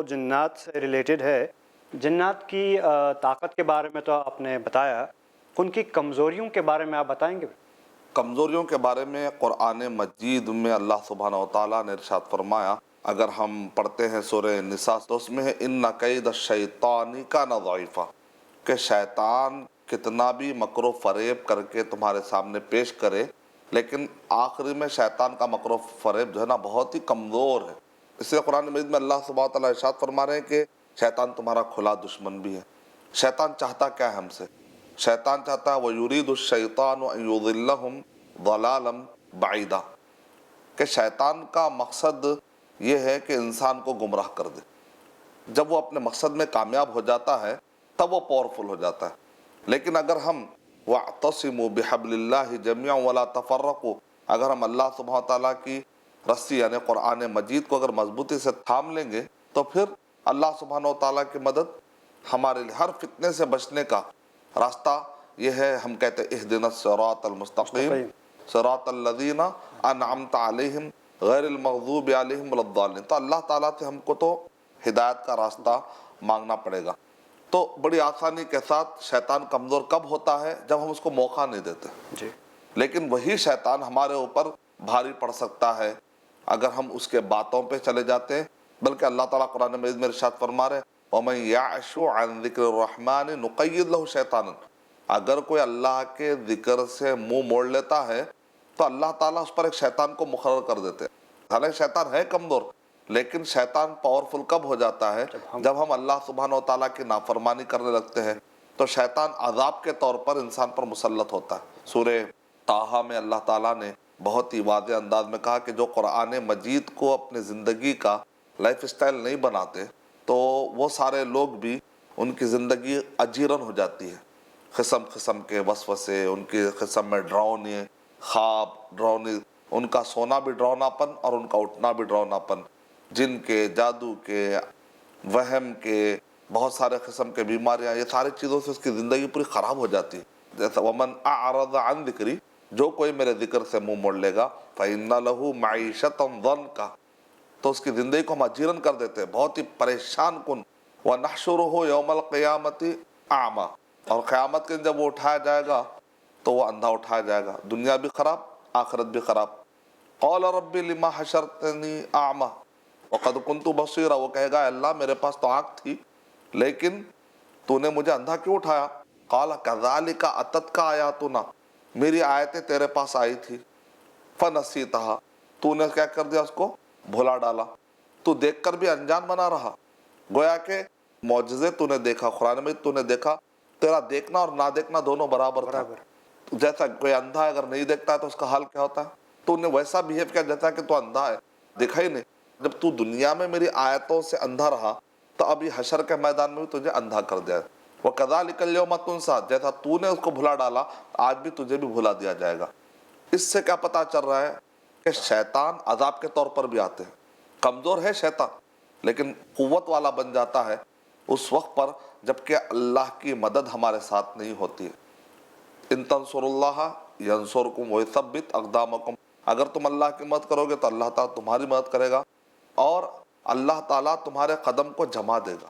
جنات سے ریلیٹڈ ہے۔ جنات کی طاقت کے بارے میں تو آپ نے بتایا، ان کی کمزوریوں کے بارے میں آپ بتائیں گے؟ کمزوریوں کے بارے میں قرآن مجید میں اللہ سبحانہ و تعالیٰ نے ارشاد فرمایا، اگر ہم پڑھتے ہیں سورہ نساء تو اس میں ہے ان کید الشیطان کان ضعیفا، کہ شیطان کتنا بھی مکر و فریب کر کے تمہارے سامنے پیش کرے، لیکن آخری میں شیطان کا مکر و فریب جو ہے نا بہت ہی کمزور ہے۔ اس لیے قرآن مجید میں اللہ سبحانہ و تعالیٰ ارشاد فرما رہے ہیں کہ شیطان تمہارا کھلا دشمن بھی ہے۔ شیطان چاہتا کیا ہے ہم سے؟ شیطان چاہتا ہے وَيُرِيدُ الشَّيْطَانُ أَن يُضِلَّهُمْ ضَلَالًا بَعِيدًا، کہ شیطان کا مقصد یہ ہے کہ انسان کو گمراہ کر دے۔ جب وہ اپنے مقصد میں کامیاب ہو جاتا ہے تب وہ پاورفل ہو جاتا ہے، لیکن اگر ہم وَاعْتَصِمُوا بِحَبْلِ اللَّهِ جَمِيعًا وَلَا تَفَرَّقُوا، اگر ہم اللہ سبحانہ تعالیٰ کی رسی یعنی قرآن مجید کو اگر مضبوطی سے تھام لیں گے تو پھر اللہ سبحانہ تعالیٰ کی مدد ہمارے لیے، ہر فتنے سے بچنے کا راستہ یہ ہے۔ ہم کہتے ہیں اہدنا الصراط المستقیم صراط الذین انعمت علیہم غیر المغضوب علیہم ولا الضالین، تو اللہ تعالیٰ سے ہم کو تو ہدایت کا راستہ مانگنا پڑے گا۔ تو بڑی آسانی کے ساتھ شیطان کمزور کب ہوتا ہے؟ جب ہم اس کو موقع نہیں دیتے، جی۔ لیکن وہی شیطان ہمارے اوپر بھاری پڑ سکتا ہے اگر ہم اس کے باتوں پہ چلے جاتے ہیں۔ بلکہ اللہ تعالیٰ قرآن مجید میں ارشاد فرما رہے وَمَن يَعْشُ عَن ذِكْرِ الرَّحْمَنِ نُقَيِّضْ لَهُ شَيْطَانًا، اگر کوئی اللہ کے ذکر سے منہ موڑ لیتا ہے تو اللہ تعالیٰ اس پر ایک شیطان کو مقرر کر دیتے ہیں۔ حالانکہ شیطان ہے کمزور، لیکن شیطان پاورفل کب ہو جاتا ہے؟ جب ہم اللہ سبحانہ و تعالیٰ کی نافرمانی کرنے لگتے ہیں تو شیطان عذاب کے طور پر انسان پر مسلط ہوتا ہے۔ سورہ طٰہٰ میں اللہ تعالیٰ نے بہت ہی واضح انداز میں کہا کہ جو قرآن مجید کو اپنی زندگی کا لائف اسٹائل نہیں بناتے تو وہ سارے لوگ بھی ان کی زندگی اجیرن ہو جاتی ہے۔ قسم قسم کے وسوسے، ان کی قسم میں ڈراؤنے خواب، ڈراؤنی، ان کا سونا بھی ڈراؤناپن اور ان کا اٹھنا بھی ڈراؤناپن، جن کے، جادو کے، وہم کے، بہت سارے قسم کے بیماریاں، یہ ساری چیزوں سے اس کی زندگی پوری خراب ہو جاتی ہے۔ جیسا وَمَنْ أَعْرَضَ عَنْ ذِكْرِي، جو کوئی میرے ذکر سے منہ موڑ لے گا فَإِنَّ لَهُ مَعِيشَةً ضَنْكَ، تو اس کی زندگی کو ہم اجیرن کر دیتے ہیں، بہت ہی پریشان کن۔ وَنَحْشُرُهُ يَوْمَ الْقِيَامَةِ أَعْمَى، اور قیامت کے دن جب وہ اٹھایا جائے گا تو وہ اندھا اٹھایا جائے گا، دنیا بھی خراب، آخرت بھی خراب۔ قَالَ رَبِّ لِمَا حَشَرْتَنِي أَعْمَى وَقَدْ كُنْتُ بَصِيرًا، وہ کہے گا اللہ میرے پاس تو آنکھ تھی لیکن تو نے مجھے اندھا کیوں اٹھایا؟ قَالَ كَذَلِكَ أَتَتْكَ آيَاتُنَا، میری آیتیں تیرے پاس آئی تھی، فَنَسِيتَهَا، تو نے کیا کر دیا؟ اس کو بھلا ڈالا، تو دیکھ کر بھی انجان بنا رہا۔ گویا کہ معجزے تو نے دیکھا، قرآن میں تو نے دیکھا، تیرا دیکھنا اور نہ دیکھنا دونوں برابر تھا۔ جیسا کوئی اندھا ہے اگر نہیں دیکھتا ہے تو اس کا حال کیا ہوتا ہے؟ تو نے ویسا بیہیو کیا جیسا کہ تو اندھا ہے، دیکھا ہی نہیں۔ جب تو دنیا میں میری آیتوں سے اندھا رہا تو ابھی حشر کے میدان میں بھی تجھے اندھا کر دیا ہے۔ وَكَذَلِكَ الْيَوْمَ تُنْسَىٰ، جیسا تو نے اس کو بھلا ڈالا آج بھی تجھے بھی بھلا دیا جائے گا۔ اس سے کیا پتہ چل رہا ہے کہ شیطان عذاب کے طور پر بھی آتے ہیں۔ کمزور ہے شیطان لیکن قوت والا بن جاتا ہے اس وقت پر جبکہ اللہ کی مدد ہمارے ساتھ نہیں ہوتی ہے۔ ان تنصروا اللہ ینصرکم ویثبت اقدامکم، اگر تم اللہ کی مدد کرو گے تو اللہ تعالیٰ تمہاری مدد کرے گا اور اللہ تعالیٰ تمہارے قدم کو جما دے گا۔